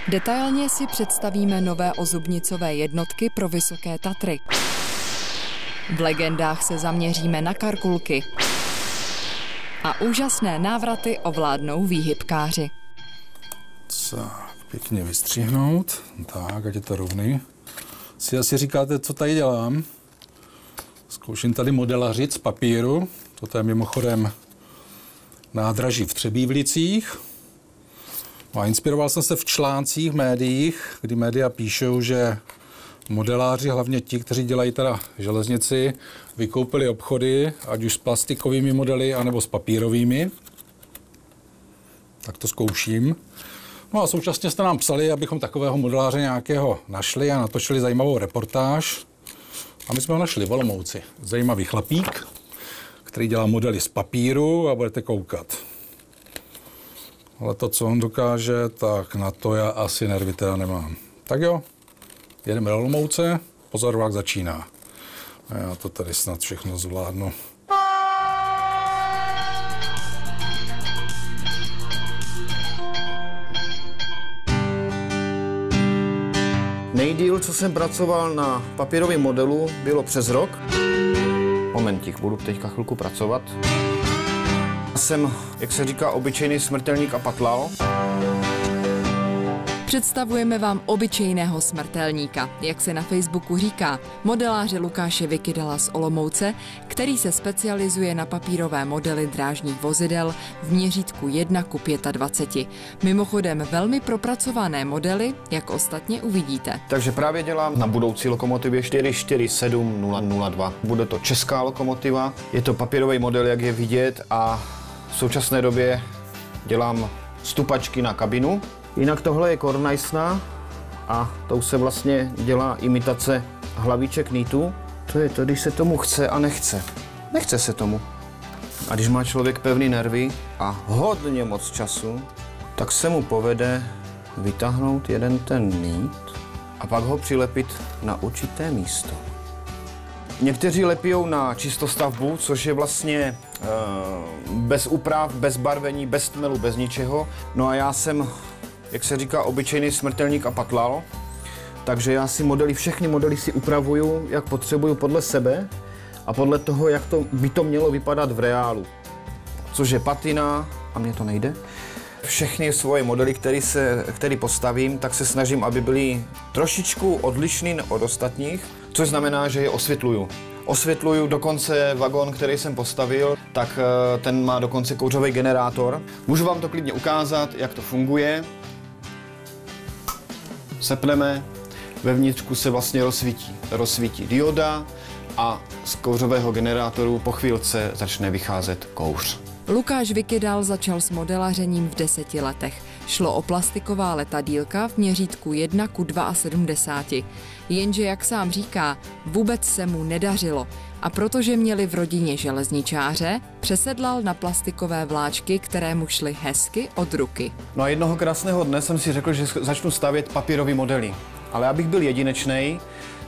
Detailně si představíme nové ozubnicové jednotky pro Vysoké Tatry. V legendách se zaměříme na karkulky. A úžasné návraty ovládnou výhybkáři. Tak, pěkně vystřihnout. Tak, ať je to rovný. Si asi říkáte, co tady dělám. Zkouším tady modelařit z papíru. Toto je mimochodem nádraží v Třebívlicích. A inspiroval jsem se v článcích v médiích, kdy média píšou, že modeláři, hlavně ti, kteří dělají teda železnici, vykoupili obchody, ať už s plastikovými modely, anebo s papírovými. Tak to zkouším. No a současně jste nám psali, abychom takového modeláře nějakého našli a natočili zajímavou reportáž. A my jsme ho našli v Olomouci. Zajímavý chlapík, který dělá modely z papíru a budete koukat. Ale to, co on dokáže, tak na to já asi nervy teda nemám. Tak jo, jedeme do Olomouce, pozor, vlak začíná. A já to tady snad všechno zvládnu. Nejdýl, co jsem pracoval na papírovém modelu, bylo přes rok. Momentík, budu teďka chvilku pracovat. Jsem, jak se říká, obyčejný smrtelník a patlal. Představujeme vám obyčejného smrtelníka, jak se na Facebooku říká, modeláře Lukáše Vykydala z Olomouce, který se specializuje na papírové modely drážních vozidel v měřítku 1:25. Mimochodem velmi propracované modely, jak ostatně uvidíte. Takže právě dělám na budoucí lokomotivě 447002. Bude to česká lokomotiva, je to papírový model, jak je vidět, a v současné době dělám stupačky na kabinu. Jinak tohle je kornajsna a tou se vlastně dělá imitace hlavíček nýtu. To je to, když se tomu chce a nechce. Nechce se tomu. A když má člověk pevný nervy a hodně moc času, tak se mu povede vytáhnout jeden ten nýt a pak ho přilepit na určité místo. Někteří lepijou na čistostavbu, což je vlastně bez úprav, bez barvení, bez tmelu, bez ničeho. No a já jsem, jak se říká, obyčejný smrtelník a patlal. Takže já si všechny modely si upravuju, jak potřebuju, podle sebe a podle toho, jak by to mělo vypadat v reálu. Což je patina, a mně to nejde. Všechny svoje modely, které postavím, tak se snažím, aby byly trošičku odlišný od ostatních, což znamená, že je osvětluju. Osvětluju dokonce vagon, který jsem postavil, tak ten má dokonce kouřový generátor. Můžu vám to klidně ukázat, jak to funguje. Sepneme, vevnitřku se vlastně rozsvítí dioda a z kouřového generátoru po chvílce začne vycházet kouř. Lukáš Vykydal začal s modelařením v 10 letech. Šlo o plastiková letadýlka v měřítku 1:72. Jenže, jak sám říká, vůbec se mu nedařilo. A protože měli v rodině železničáře, přesedlal na plastikové vláčky, které mu šly hezky od ruky. No a jednoho krásného dne jsem si řekl, že začnu stavět papírové modely. Ale abych byl jedinečný,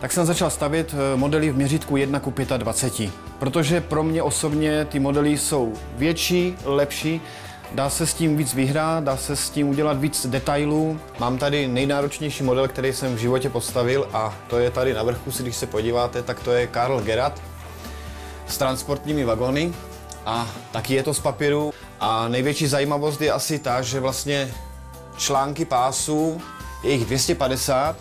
tak jsem začal stavět modely v měřítku 1:25. Protože pro mě osobně ty modely jsou větší, lepší, dá se s tím víc vyhrát, dá se s tím udělat víc detailů. Mám tady nejnáročnější model, který jsem v životě postavil, a to je tady na vrchu, když se podíváte, tak to je Karl Gerhard s transportními vagony a taky je to z papíru. A největší zajímavost je asi ta, že vlastně články pásů je jich 250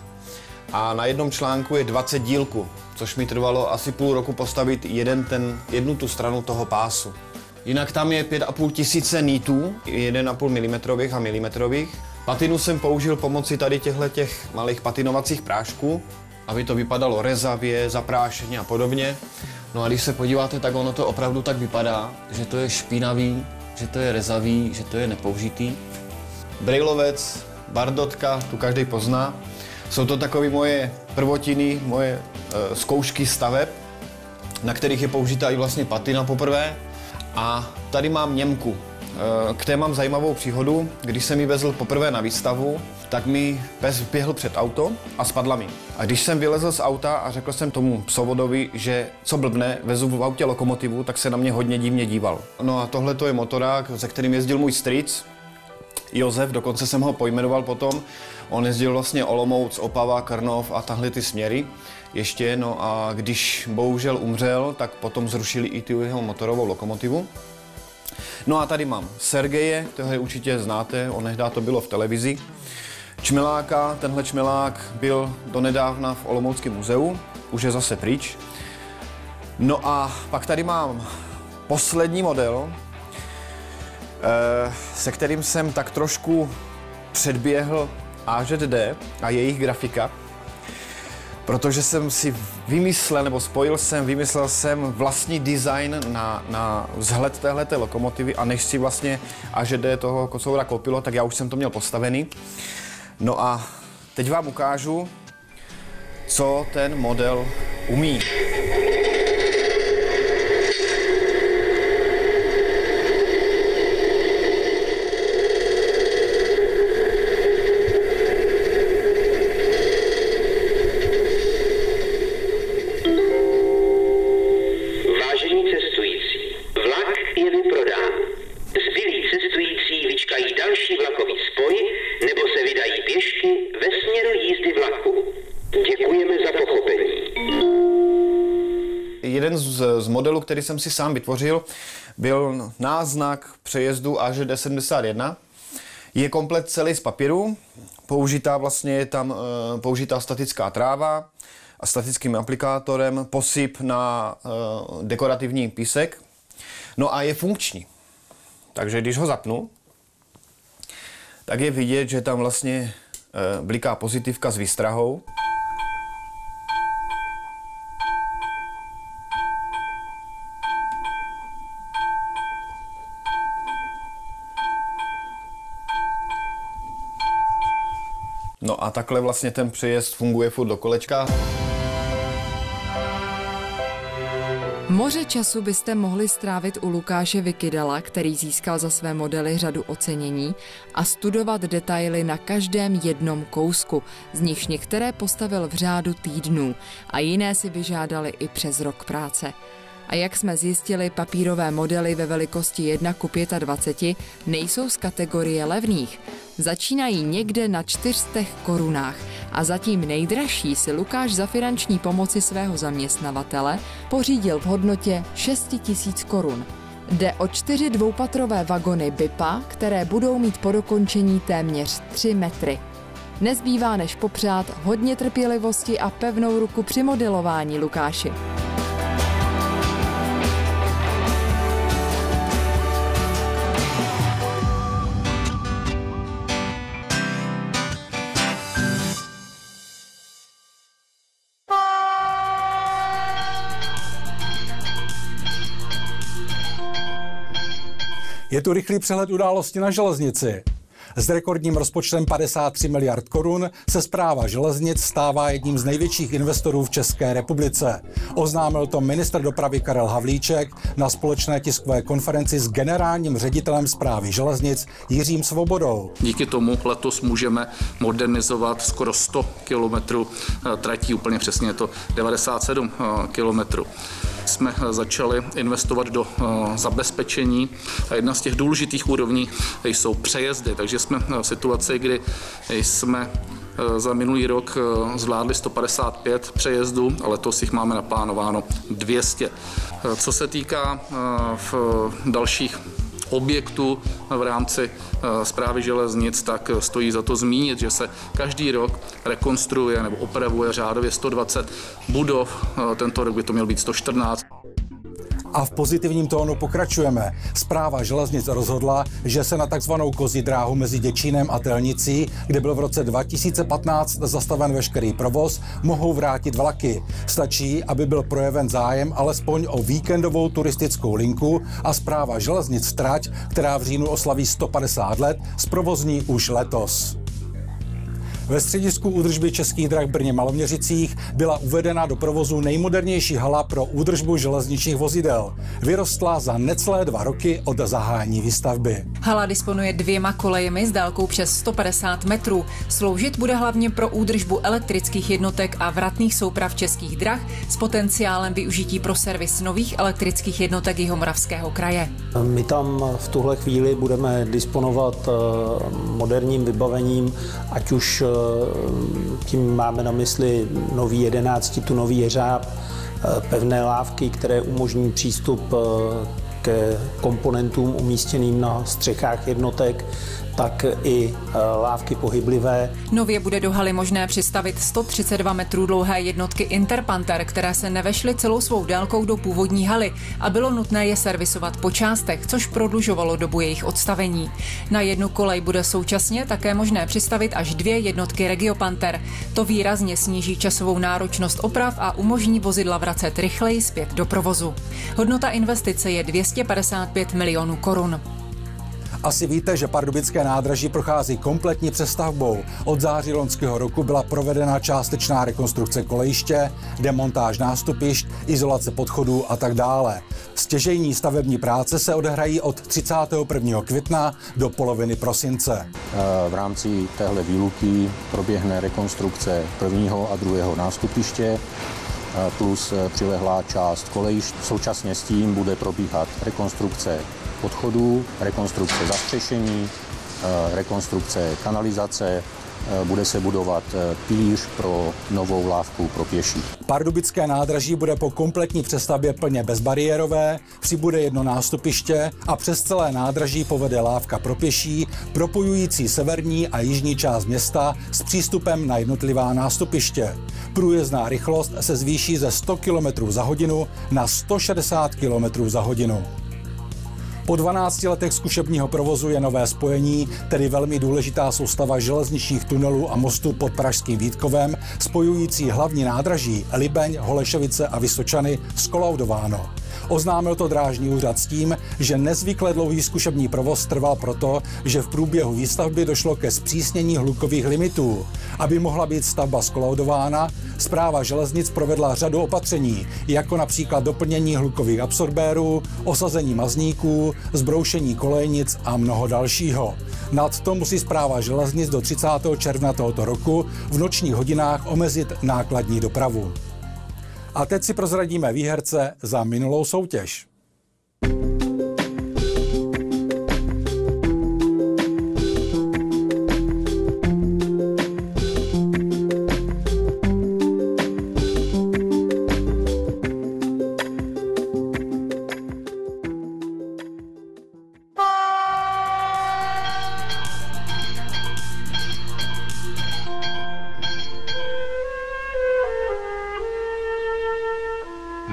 a na jednom článku je 20 dílků, což mi trvalo asi půl roku postavit jednu tu stranu toho pásu. Jinak tam je 5,5 tisíce nýtů, 1,5 mm a milimetrových. Patinu jsem použil pomocí tady těchto malých patinovacích prášků, aby to vypadalo rezavě, zaprášeně a podobně. No a když se podíváte, tak ono to opravdu tak vypadá, že to je špinavý, že to je rezavý, že to je nepoužitý. Brejlovec, bardotka, tu každý pozná. Jsou to takové moje prvotiny, moje zkoušky staveb, na kterých je použitá i vlastně patina poprvé. A tady mám Němku. K té mám zajímavou příhodu, když jsem ji vezl poprvé na výstavu tak mi pes běhl před auto a spadla mi. A když jsem vylezl z auta a řekl jsem tomu psovodovi, že co blbne, vezu v autě lokomotivu, tak se na mě hodně divně díval. No a tohle to je motorák, se kterým jezdil můj strýc, Josef, dokonce jsem ho pojmenoval potom. On jezdil vlastně Olomouc, Opava, Krnov a tahle ty směry ještě. No a když bohužel umřel, tak potom zrušili i tu jeho motorovou lokomotivu. No a tady mám Sergeje, kterého určitě znáte, onehdá to bylo v televizi. Čmeláka, tenhle čmelák byl donedávna v Olomouckém muzeu, už je zase pryč. No a pak tady mám poslední model, se kterým jsem tak trošku předběhl AŽD a jejich grafika, protože jsem si vymyslel jsem vlastní design na vzhled téhleté lokomotivy a než si vlastně AŽD toho kocoura koupilo, tak já už jsem to měl postavený. No a teď vám ukážu, co ten model umí. Jeden z modelů, který jsem si sám vytvořil, byl náznak přejezdu AŽD 71. Je komplet celý z papíru, je tam použitá statická tráva a statickým aplikátorem, posyp na dekorativní písek. No a je funkční. Takže když ho zapnu, tak je vidět, že tam vlastně bliká pozitivka s výstrahou. No a takhle vlastně ten přejezd funguje furt do kolečka. Moře času byste mohli strávit u Lukáše Vykydala, který získal za své modely řadu ocenění, a studovat detaily na každém jednom kousku, z nichž některé postavil v řádu týdnů a jiné si vyžádali i přes rok práce. A jak jsme zjistili, papírové modely ve velikosti 1:25 nejsou z kategorie levných. Začínají někde na 400 korunách a zatím nejdražší si Lukáš za finanční pomoci svého zaměstnavatele pořídil v hodnotě 6 000 korun. Jde o 4 dvoupatrové vagony BIPA, které budou mít po dokončení téměř 3 metry. Nezbývá než popřát hodně trpělivosti a pevnou ruku při modelování, Lukáši. Je tu rychlý přehled událostí na železnici. S rekordním rozpočtem 53 miliard korun se Správa železnic stává jedním z největších investorů v České republice. Oznámil to ministr dopravy Karel Havlíček na společné tiskové konferenci s generálním ředitelem Správy železnic Jiřím Svobodou. Díky tomu letos můžeme modernizovat skoro 100 kilometrů tratí, úplně přesně je to 97 kilometrů. Jsme začali investovat do zabezpečení a jedna z těch důležitých úrovní jsou přejezdy, takže jsme v situaci, kdy jsme za minulý rok zvládli 155 přejezdů a letos jich máme naplánováno 200. Co se týká v dalších objektů v rámci Správy železnic, tak stojí za to zmínit, že se každý rok rekonstruuje nebo opravuje řádově 120 budov. Tento rok by to mělo být 114. A v pozitivním tónu pokračujeme. Správa železnic rozhodla, že se na takzvanou kozí dráhu mezi Děčínem a Telnicí, kde byl v roce 2015 zastaven veškerý provoz, mohou vrátit vlaky. Stačí, aby byl projeven zájem alespoň o víkendovou turistickou linku a Správa železnic trať, která v říjnu oslaví 150 let, zprovozní už letos. Ve středisku údržby Českých drah v Brně Maloměřicích byla uvedena do provozu nejmodernější hala pro údržbu železničních vozidel. Vyrostla za necelé 2 roky od zahájení výstavby. Hala disponuje 2 kolejemi s délkou přes 150 metrů. Sloužit bude hlavně pro údržbu elektrických jednotek a vratných souprav Českých drah s potenciálem využití pro servis nových elektrických jednotek Jihomoravského kraje. My tam v tuhle chvíli budeme disponovat moderním vybavením, ať už tím máme na mysli nový 11-tunový jeřáb, pevné lávky, které umožní přístup ke komponentům umístěným na střechách jednotek, tak i lávky pohyblivé. Nově bude do haly možné přistavit 132 metrů dlouhé jednotky Interpanter, které se nevešly celou svou délkou do původní haly a bylo nutné je servisovat po částech, což prodlužovalo dobu jejich odstavení. Na jednu kolej bude současně také možné přistavit až 2 jednotky Regiopanter. To výrazně sníží časovou náročnost oprav a umožní vozidla vracet rychleji zpět do provozu. Hodnota investice je 255 milionů korun. Asi víte, že pardubické nádraží prochází kompletní přestavbou. Od září loňského roku byla provedena částečná rekonstrukce kolejiště, demontáž nástupišť, izolace podchodů a tak dále. Stěžejní stavební práce se odehrají od 31. května do poloviny prosince. V rámci téhle výluky proběhne rekonstrukce 1. a 2. nástupiště plus přilehlá část kolejišť. Současně s tím bude probíhat rekonstrukce podchodů, rekonstrukce zastřešení, rekonstrukce kanalizace, bude se budovat pilíř pro novou lávku pro pěší. Pardubické nádraží bude po kompletní přestavbě plně bezbariérové, přibude 1 nástupiště a přes celé nádraží povede lávka pro pěší, propojující severní a jižní část města s přístupem na jednotlivá nástupiště. Průjezdná rychlost se zvýší ze 100 km za hodinu na 160 km za hodinu. Po 12 letech zkušebního provozu je nové spojení, tedy velmi důležitá soustava železničních tunelů a mostů pod pražským Vítkovem, spojující hlavní nádraží Libeň, Holešovice a Vysočany, zkolaudováno. Oznámil to drážní úřad s tím, že nezvykle dlouhý zkušební provoz trval proto, že v průběhu výstavby došlo ke zpřísnění hlukových limitů. Aby mohla být stavba zkolaudována, Správa železnic provedla řadu opatření, jako například doplnění hlukových absorbérů, osazení mazníků, zbroušení kolejnic a mnoho dalšího. Nad to musí Správa železnic do 30. června tohoto roku v nočních hodinách omezit nákladní dopravu. A teď si prozradíme výherce za minulou soutěž.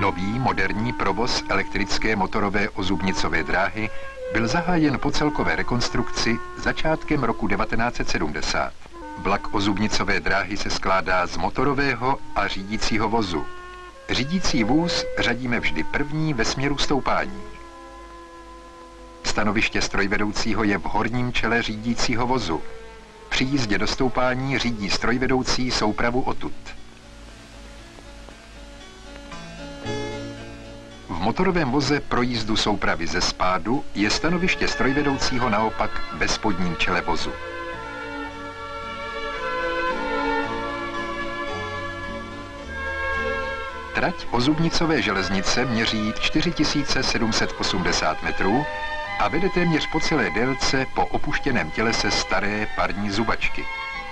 Nový moderní provoz elektrické motorové ozubnicové dráhy byl zahájen po celkové rekonstrukci začátkem roku 1970. Vlak ozubnicové dráhy se skládá z motorového a řídícího vozu. Řídící vůz řadíme vždy první ve směru stoupání. Stanoviště strojvedoucího je v horním čele řídícího vozu. Při jízdě do stoupání řídí strojvedoucí soupravu odtud. V motorovém voze pro jízdu soupravy ze spádu je stanoviště strojvedoucího naopak ve spodním čele vozu. Trať ozubnicové železnice měří 4780 metrů a vede téměř po celé délce po opuštěném tělese staré parní zubačky.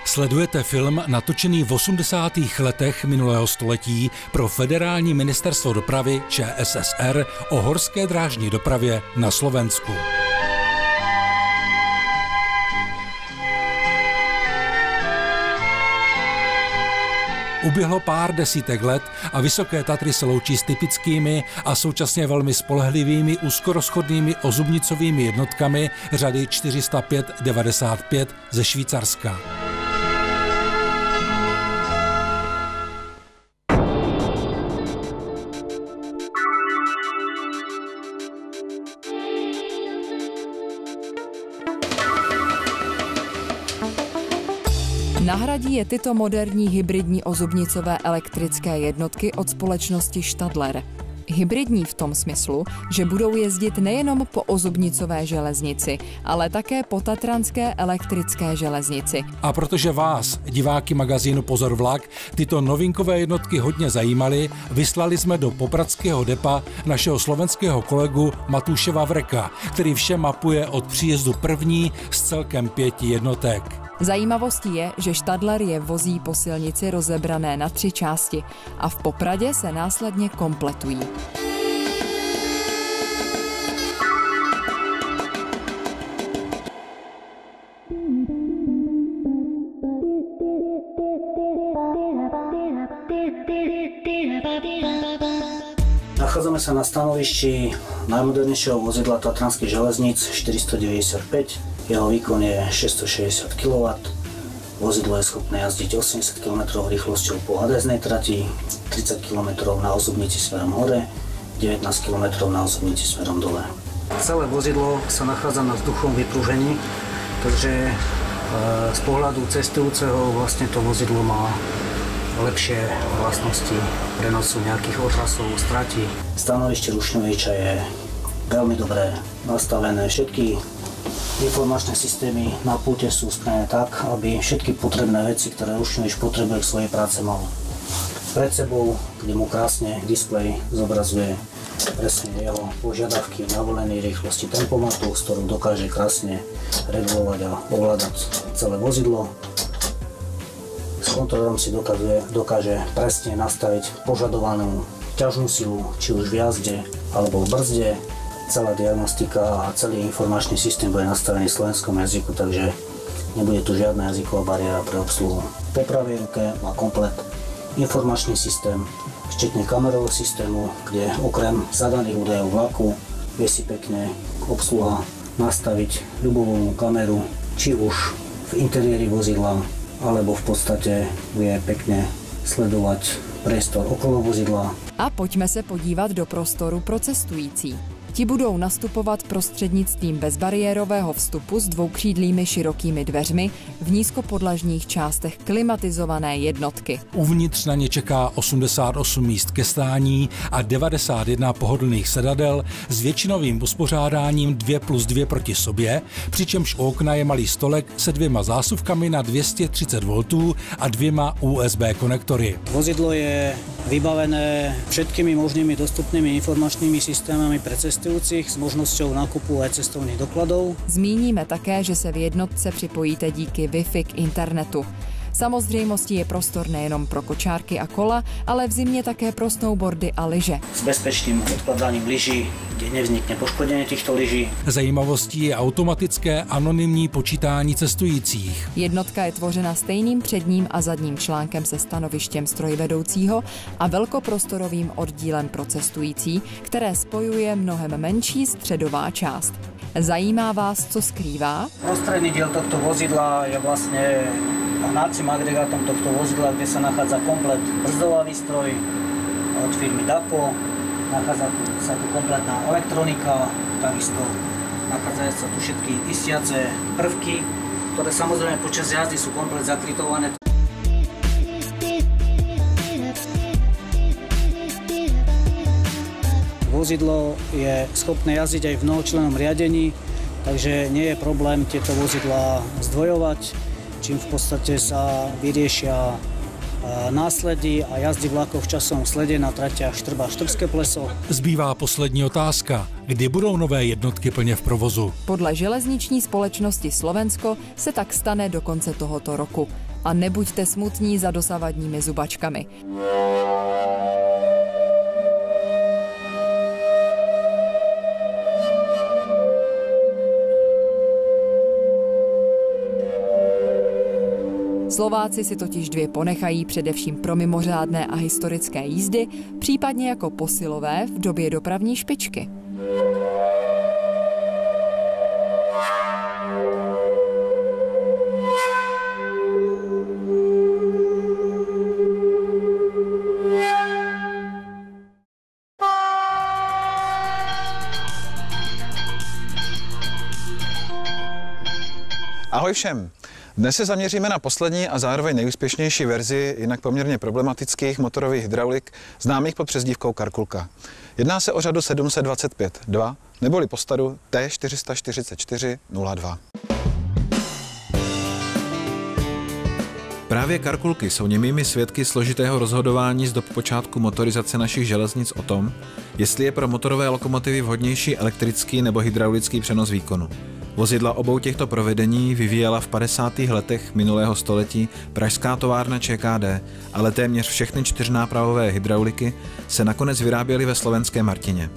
Sledujete film natočený v 80. letech minulého století pro Federální ministerstvo dopravy ČSSR o horské drážní dopravě na Slovensku. Uběhlo pár desítek let a Vysoké Tatry se loučí s typickými a současně velmi spolehlivými úzkorozchodnými ozubnicovými jednotkami řady 405-95 ze Švýcarska. Na Nahradí je tyto moderní hybridní ozubnicové elektrické jednotky od společnosti Stadler. Hybridní v tom smyslu, že budou jezdit nejenom po ozubnicové železnici, ale také po tatranské elektrické železnici. A protože vás, diváky magazínu Pozor vlak, tyto novinkové jednotky hodně zajímaly, vyslali jsme do popradského depa našeho slovenského kolegu Matúše Vavreka, který vše mapuje od příjezdu první z celkem 5 jednotek. Zajímavostí je, že Stadler je vozí po silnici rozebrané na 3 části a v Popradě se následně kompletují. Nachádzame sa na stanovišti najmodernejšieho vozidla Tatranských železníc 495. Jeho výkon je 660 kW. Vozidlo je schopné jazdiť 80 km rýchlosťou po adéznej trati, 30 km na ozubnici smerom hore, 19 km na ozubnici smerom dole. Celé vozidlo sa nachádza na vzduchovom vypružení, takže z pohľadu cestujúceho vlastne to vozidlo má lepšie vlastnosti prenosu nejakých otrasov, stratí. Stanovište rušňoviča je veľmi dobré nastavené. Všetky informačné systémy na pulte sú spravené tak, aby všetky potrebné veci, ktoré rušňovič potrebuje k svojej práce, mal pred sebou, kde mu krásne displej zobrazuje presne jeho požiadavky na volenej rýchlosti tempomatu, s ktorou dokáže krásne regulovať a ovládať celé vozidlo. S kontrolerom si dokáže presne nastaviť požadovanú ťažnú silu, či už v jazde alebo v brzde. Celá diagnostika a celý informačný systém bude nastavený v slovenskom jazyku, takže nebude tu žiadna jazyková bariéra pre obsluhu. Po pravej ruke má komplet informačný systém, včetne kamerového systému, kde okrem zadaných údajov vlaku vie si pekne obsluha nastaviť ľubovoľnú kameru, či už v interiéri vozidla, alebo v podstate vie pekne sledovať priestor okolo vozidla. A pojďme se podívat do prostoru pro cestující. Ti budou nastupovat prostřednictvím bezbariérového vstupu s dvoukřídlými širokými dveřmi v nízkopodlažních částech klimatizované jednotky. Uvnitř na ně čeká 88 míst ke stání a 91 pohodlných sedadel s většinovým uspořádáním 2+2 proti sobě, přičemž u okna je malý stolek se 2 zásuvkami na 230 V a 2 USB konektory. Vozidlo je vybavené všetkými možnými dostupnými informačnými systémami pre cestujúcich s možnosťou nákupu aj cestovných dokladov. Zmíníme také, že se v jednotce připojíte díky Wi-Fi k internetu. Samozřejmostí je prostor nejenom pro kočárky a kola, ale v zimě také pro snowboardy a lyže. S bezpečným odkladaním lyží, kde nevznikne poškodenie týchto lyží. Zajímavostí je automatické anonymní počítání cestujících. Jednotka je tvořena stejným předním a zadním článkem se stanovištěm strojvedoucího a velkoprostorovým oddílem pro cestující, které spojuje mnohem menší středová část. Zajímá vás, co skrývá? Prostredný diel tohto vozidla je vlastne hnacím agregátom tohto vozidla, kde sa nachádza komplet brzdová výstroj od firmy DACO, nachádza sa tu kompletná elektronika, takisto nachádzajú sa tu všetky istiace prvky, ktoré samozrejme počas jazdy sú komplet zakrytované. Vozidlo je schopné jazdiť aj v mnohočlennom riadení, takže nie je problém tieto vozidlá zdvojovať, čím v podstate sa vyriešia následí a jazdy vlakov v časovom slede na tratiach Štrba-Štrbské pleso. Zbývá poslední otázka. Kdy budou nové jednotky plně v provozu? Podle železniční společnosti Slovensko se tak stane do konce tohoto roku. A nebuďte smutní za dosavadními zubačkami. Slováci si totiž 2 ponechají především pro mimořádné a historické jízdy, případně jako posilové v době dopravní špičky. Ahoj všem. Dnes se zaměříme na poslední a zároveň nejúspěšnější verzi jinak poměrně problematických motorových hydraulik, známých pod přezdívkou Karkulka. Jedná se o řadu 725-2, neboli postaru T444-02. Právě Karkulky jsou němými svědky složitého rozhodování z dob počátku motorizace našich železnic o tom, jestli je pro motorové lokomotivy vhodnější elektrický nebo hydraulický přenos výkonu. Vozidla obou těchto provedení vyvíjela v 50. letech minulého století pražská továrna ČKD, ale téměř všechny čtyřnápravové hydrauliky se nakonec vyráběly ve slovenském Martině.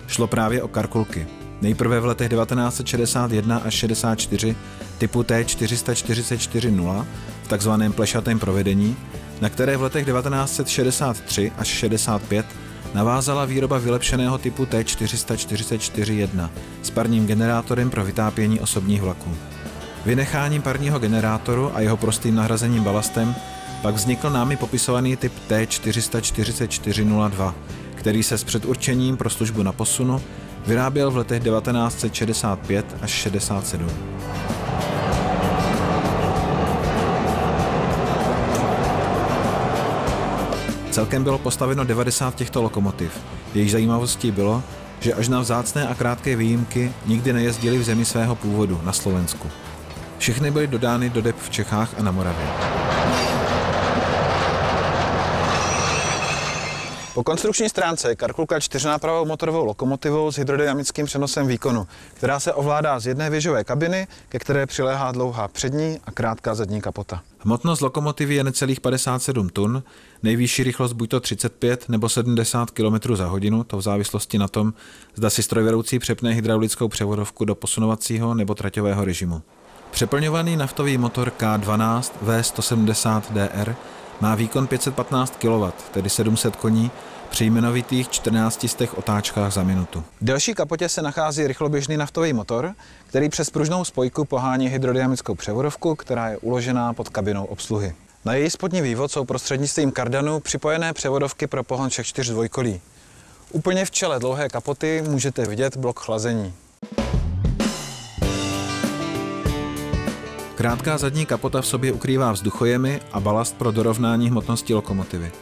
Šlo právě o Karkulky. Nejprve v letech 1961 až 64 typu T444-0 v takzvaném plešatém provedení, na které v letech 1963 až 65 navázala výroba vylepšeného typu T444-1 s parním generátorem pro vytápění osobních vlaků. Vynecháním parního generátoru a jeho prostým nahrazením balastem pak vznikl námi popisovaný typ T444-02, který se s předurčením pro službu na posunu vyráběl v letech 1965 až 67. Celkem bylo postaveno 90 těchto lokomotiv. Jejich zajímavostí bylo, že až na vzácné a krátké výjimky nikdy nejezdili v zemi svého původu, na Slovensku. Všechny byly dodány do dep v Čechách a na Moravě. Po konstrukční stránce je Karkulka čtyřnápravou motorovou lokomotivou s hydrodynamickým přenosem výkonu, která se ovládá z jedné věžové kabiny, ke které přiléhá dlouhá přední a krátká zadní kapota. Hmotnost lokomotivy je necelých 57 tun, nejvyšší rychlost buďto 35 nebo 70 km za hodinu, to v závislosti na tom, zda si strojvedoucí přepne hydraulickou převodovku do posunovacího nebo traťového režimu. Přeplňovaný naftový motor K12 V170DR má výkon 515 kW, tedy 700 koní, při jmenovitých 14 otáčkách za minutu. V delší kapotě se nachází rychloběžný naftový motor, který přes pružnou spojku pohání hydrodynamickou převodovku, která je uložená pod kabinou obsluhy. Na její spodní vývod jsou prostřednictvím kardanu připojené převodovky pro pohon všech 4 dvojkolí. Úplně v čele dlouhé kapoty můžete vidět blok chlazení. Krátká zadní kapota v sobě ukrývá vzduchojemy a balast pro dorovnání hmotnosti lokomotivy.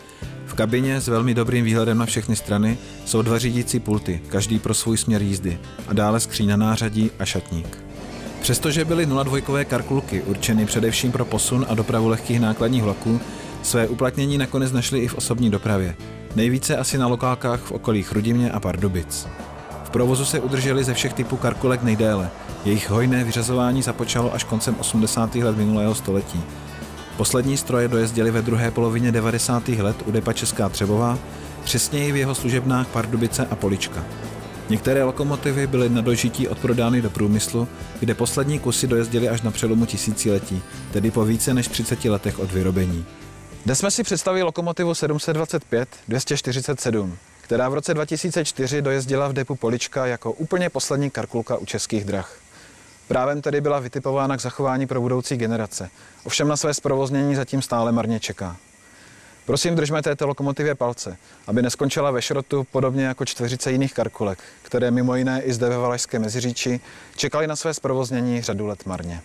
V kabině s velmi dobrým výhledem na všechny strany jsou 2 řídící pulty, každý pro svůj směr jízdy, a dále skříň na nářadí a šatník. Přestože byly 02 Karkulky určeny především pro posun a dopravu lehkých nákladních vlaků, své uplatnění nakonec našly i v osobní dopravě. Nejvíce asi na lokálkách v okolí Chrudimi a Pardubic. V provozu se udrželi ze všech typů Karkulek nejdéle. Jejich hojné vyřazování započalo až koncem 80. let minulého století. Poslední stroje dojezdily ve druhé polovině 90. let u depa Česká Třebová, přesněji v jeho služebnách Pardubice a Polička. Některé lokomotivy byly na dožití odprodány do průmyslu, kde poslední kusy dojezdily až na přelomu tisíciletí, tedy po více než 30 letech od vyrobení. Dnes jsme si představili lokomotivu 725-247, která v roce 2004 dojezdila v depu Polička jako úplně poslední Karkulka u Českých drah. Právem tedy byla vytipována k zachování pro budoucí generace, ovšem na své zprovoznění zatím stále marně čeká. Prosím, držme této lokomotivě palce, aby neskončila ve šrotu podobně jako 40 jiných Karkulek, které mimo jiné i zde ve Valašském Meziříčí čekaly na své zprovoznění řadu let marně.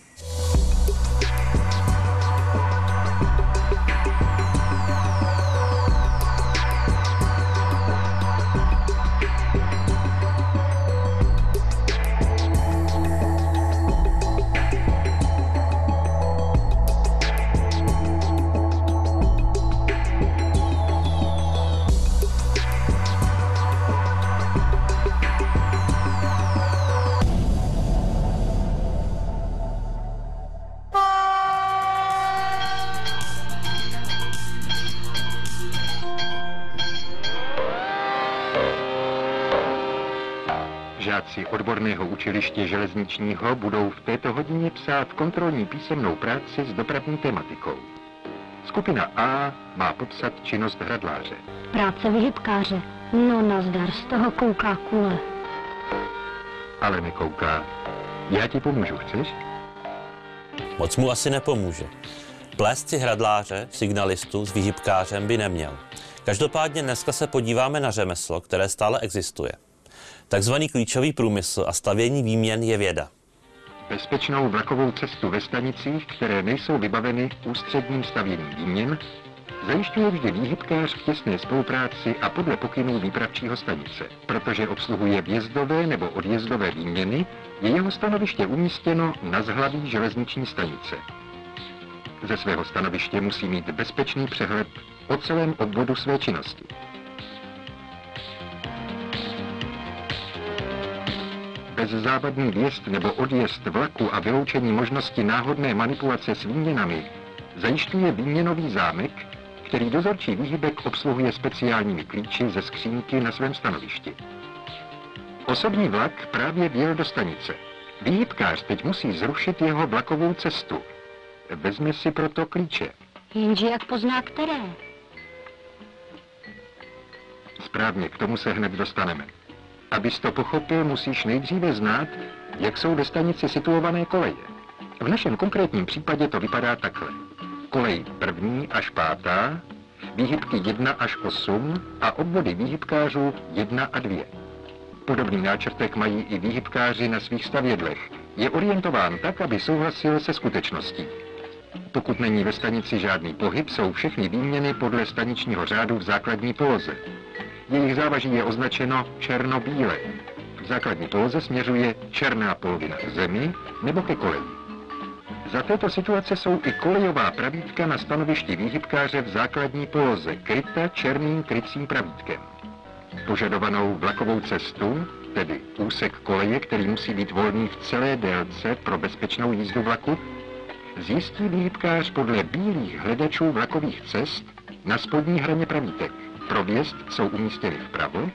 Žáci odborného učiliště železničního budou v této hodině psát kontrolní písemnou práci s dopravní tematikou. Skupina A má popsat činnost hradláře. Práce vyhybkáře. No nazdar, z toho kouká kule. Ale nekouká. Já ti pomůžu, chceš? Moc mu asi nepomůže. Plést si hradláře, signalistu s vyhybkářem by neměl. Každopádně dneska se podíváme na řemeslo, které stále existuje. Takzvaný klíčový průmysl a stavění výměn je věda. bezpečnou vlakovou cestu ve stanicích, které nejsou vybaveny ústředním stavěním výměn, zajišťuje vždy výhybkář v těsné spolupráci a podle pokynů výpravčího stanice. Protože obsluhuje vjezdové nebo odjezdové výměny, je jeho stanoviště umístěno na zhlaví železniční stanice. Ze svého stanoviště musí mít bezpečný přehled o celém obvodu své činnosti. Bezzávadný vjezd nebo odjezd vlaku a vyloučení možnosti náhodné manipulace s výměnami zajišťuje výměnový zámek, který dozorčí výhybek obsluhuje speciálními klíči ze skřínky na svém stanovišti. Osobní vlak právě vjel do stanice. Výhybkář teď musí zrušit jeho vlakovou cestu. Vezme si proto klíče. Jenže jak pozná které? Správně, k tomu se hned dostaneme. Abys to pochopil, musíš nejdříve znát, jak jsou ve stanici situované koleje. V našem konkrétním případě to vypadá takhle. Kolej 1. až 5., výhybky 1 až 8 a obvody výhybkářů 1 a 2. Podobný náčrtek mají i výhybkáři na svých stavědlech. Je orientován tak, aby souhlasil se skutečností. Pokud není ve stanici žádný pohyb, jsou všechny výměny podle staničního řádu v základní poloze. Jejich závaží je označeno černobíle. V základní poloze směřuje černá polovina k zemi nebo ke koleji. Za této situace jsou i kolejová pravítka na stanovišti výhybkáře v základní poloze kryta černým krycím pravítkem. Požadovanou vlakovou cestu, tedy úsek koleje, který musí být volný v celé délce pro bezpečnou jízdu vlaku, zjistí výhybkář podle bílých hledačů vlakových cest na spodní hraně pravítek. Pro vjezd jsou umístěny vpravo,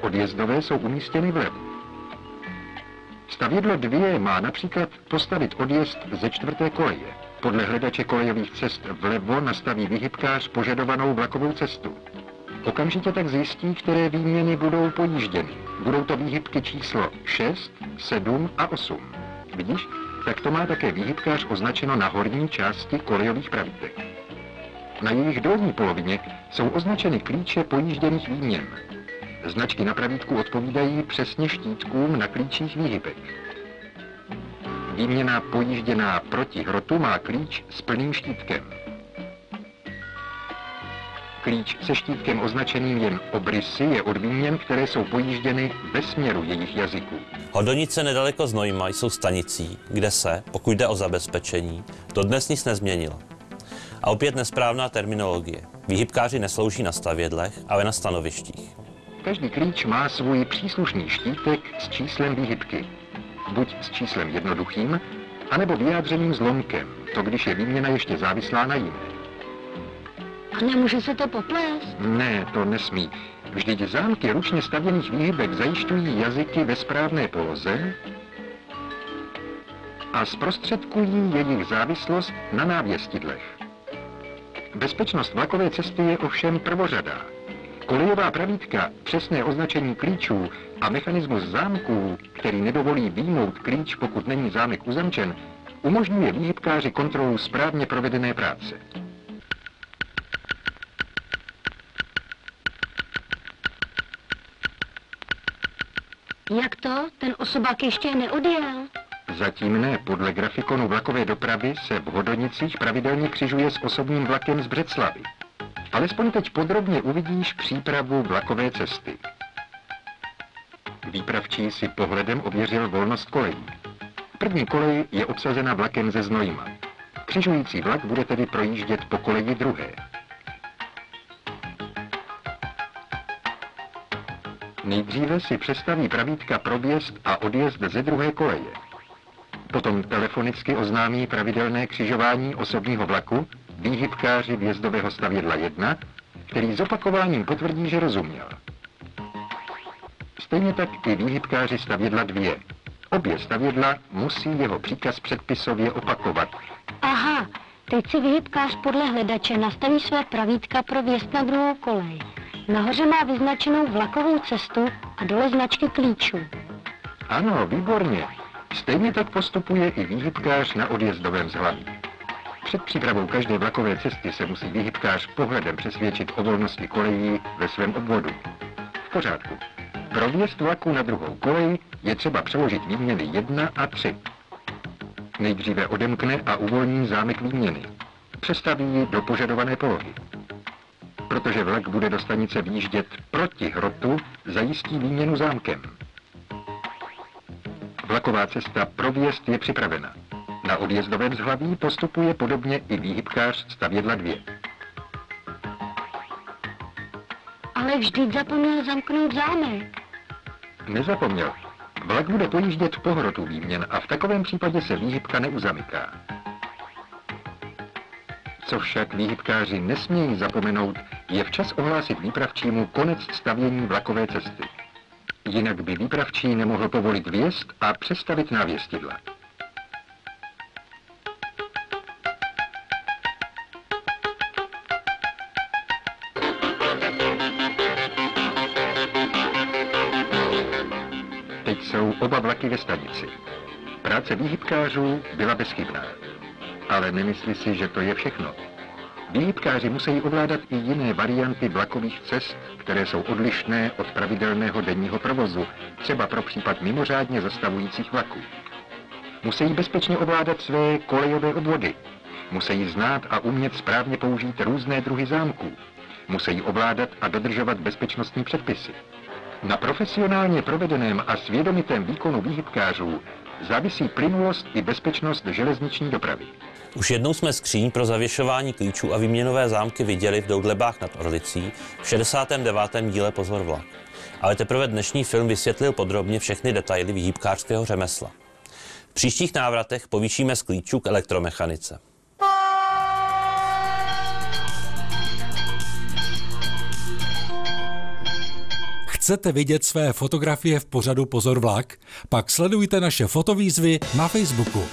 odjezdové jsou umístěny vlevo. Stavědlo 2 má například postavit odjezd ze 4. koleje. Podle hledače kolejových cest vlevo nastaví výhybkář požadovanou vlakovou cestu. Okamžitě tak zjistí, které výměny budou pojížděny. Budou to výhybky číslo 6, 7 a 8. Vidíš? Tak to má také výhybkář označeno na horní části kolejových pravítek. Na jejich dolní polovině jsou označeny klíče pojížděných výměn. Značky na pravítku odpovídají přesně štítkům na klíčích výhybek. Výměna pojížděná proti hrotu má klíč s plným štítkem. Klíč se štítkem označeným jen obrysy je od výměn, které jsou pojížděny ve směru jejich jazyků. Hodonice nedaleko Znojma jsou stanicí, kde se, pokud jde o zabezpečení, dodnes nic nezměnilo. A opět nesprávná terminologie. Výhybkáři neslouží na stavědlech, ale na stanovištích. Každý klíč má svůj příslušný štítek s číslem výhybky. Buď s číslem jednoduchým, anebo vyjádřeným zlomkem, to když je výměna ještě závislá na jiné. A nemůže se to poplést? Ne, to nesmí. Vždyť zámky ručně stavěných výhybek zajišťují jazyky ve správné poloze a zprostředkují jejich závislost na návěstidlech. Bezpečnost vlakové cesty je ovšem prvořadá. Kolejová pravítka, přesné označení klíčů a mechanismus zámků, který nedovolí vyjmout klíč, pokud není zámek uzamčen, umožňuje výhybkáři kontrolu správně provedené práce. Jak to? Ten osobák ještě neodjel? Zatím ne. Podle grafikonu vlakové dopravy se v Hodonicích pravidelně křižuje s osobním vlakem z Břeclavi. Alespoň teď podrobně uvidíš přípravu vlakové cesty. Výpravčí si pohledem ověřil volnost kolejí. První kolej je obsazena vlakem ze Znojma. Křižující vlak bude tedy projíždět po koleji druhé. Nejdříve si přestaví pravítka pro vjezd a odjezd ze druhé koleje. Potom telefonicky oznámí pravidelné křižování osobního vlaku výhybkáři vjezdového stavědla 1, který zopakováním potvrdí, že rozuměl. Stejně tak i výhybkáři stavědla 2. Obě stavědla musí jeho příkaz předpisově opakovat. Aha, teď si výhybkář podle hledače nastaví své pravítka pro vjezd na druhou kolej. Nahoře má vyznačenou vlakovou cestu a dole značky klíčů. Ano, výborně. Stejně tak postupuje i výhybkář na odjezdovém zhlaví. Před přípravou každé vlakové cesty se musí výhybkář pohledem přesvědčit o volnosti kolejí ve svém obvodu. V pořádku. Pro vjezd vlaku na druhou kolej je třeba přeložit výměny 1 a 3. Nejdříve odemkne a uvolní zámek výměny. Přestaví ji do požadované polohy. Protože vlak bude do stanice výjíždět proti hrotu, zajistí výměnu zámkem. Vlaková cesta pro vjezd je připravena. Na odjezdovém zhlaví postupuje podobně i výhybkář stavědla 2. Ale vždyť zapomněl zamknout zámek. Nezapomněl. Vlak bude pojíždět po hrotu výměn a v takovém případě se výhybka neuzamyká. Co však výhybkáři nesmějí zapomenout, je včas ohlásit výpravčímu konec stavění vlakové cesty. Jinak by výpravčí nemohl povolit vjezd a přestavit návěstidla. Teď jsou oba vlaky ve stanici. Práce výhybkářů byla bezchybná. Ale nemyslí si, že to je všechno. Výhybkáři musí ovládat i jiné varianty vlakových cest, které jsou odlišné od pravidelného denního provozu, třeba pro případ mimořádně zastavujících vlaků. Musí bezpečně ovládat své kolejové obvody. Musí znát a umět správně použít různé druhy zámků. Musí ovládat a dodržovat bezpečnostní předpisy. Na profesionálně provedeném a svědomitém výkonu výhybkářů závisí plynulost i bezpečnost železniční dopravy. Už jednou jsme skříň pro zavěšování klíčů a výměnové zámky viděli v Doudlebách nad Orlicí v 69. díle Pozor vlak. Ale teprve dnešní film vysvětlil podrobně všechny detaily výhybkářského řemesla. V příštích návratech povýšíme z klíčů k elektromechanice. Chcete vidět své fotografie v pořadu Pozor vlak? Pak sledujte naše fotovýzvy na Facebooku.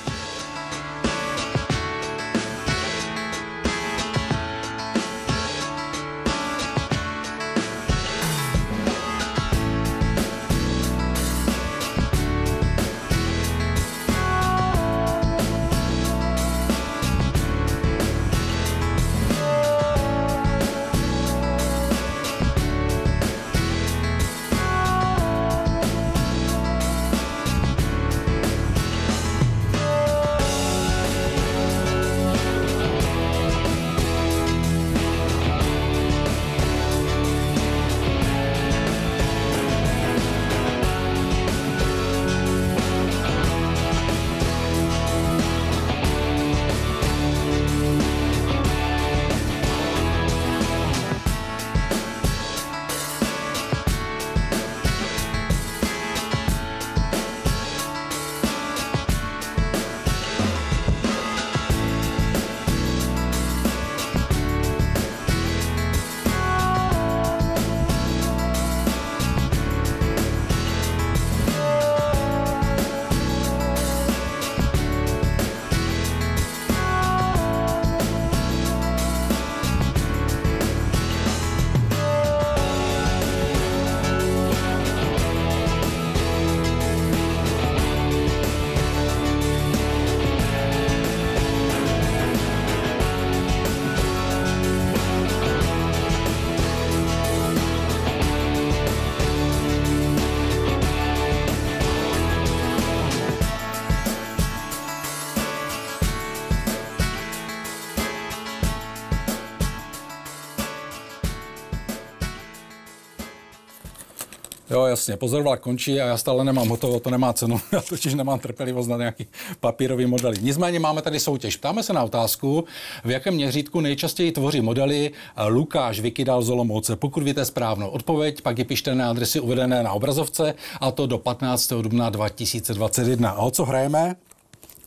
Jo, jasně, Pozor vlak končí a já stále nemám hotovo, to nemá cenu, já totiž nemám trpělivost na nějaký papírový modely. Nicméně máme tady soutěž. Ptáme se na otázku, v jakém měřítku nejčastěji tvoří modely Lukáš Vykydal z Olomouce. Pokud víte správnou odpověď, pak ji pište na adresy uvedené na obrazovce, a to do 15. dubna 2021. A o co hrajeme?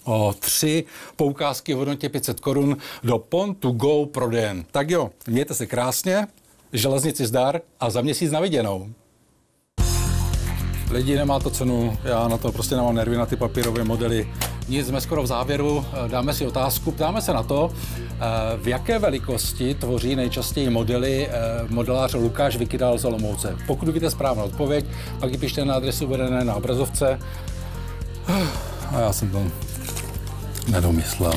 O 3 poukázky v hodnotě 500 korun do Pon2Go prodejen. Tak jo, mějte se krásně, železnici zdar a za měsíc na viděnou. Lidi, nemá to cenu, já na to prostě nemám nervy na ty papírové modely. Nic, jsme skoro v závěru, dáme si otázku, ptáme se na to, v jaké velikosti tvoří nejčastěji modely modelář Lukáš Vykydal z Olomouce. Pokud víte správnou odpověď, pak ji pište na adresu uvedené na obrazovce. A já jsem to nedomyslel.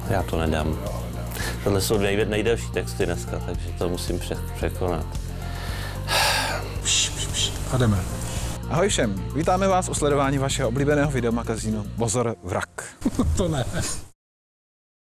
Já to nedám. Tohle jsou nejdelší texty dneska, takže to musím překonat. A jdeme. Ahoj všem, vítáme vás u sledování vašeho oblíbeného videomagazínu Pozor vrak. To ne.